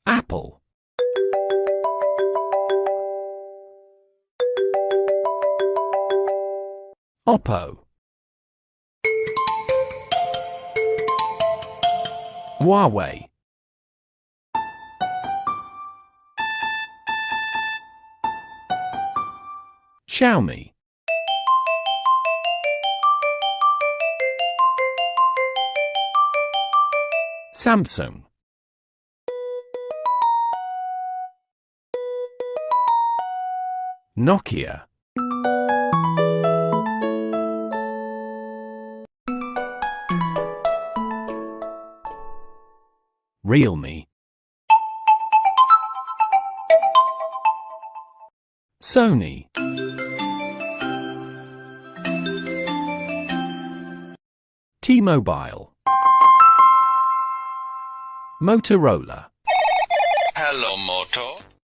Apple. Oppo. Huawei. Xiaomi. Samsung. Nokia. Realme. Sony. T-Mobile. Motorola. Hello, Moto.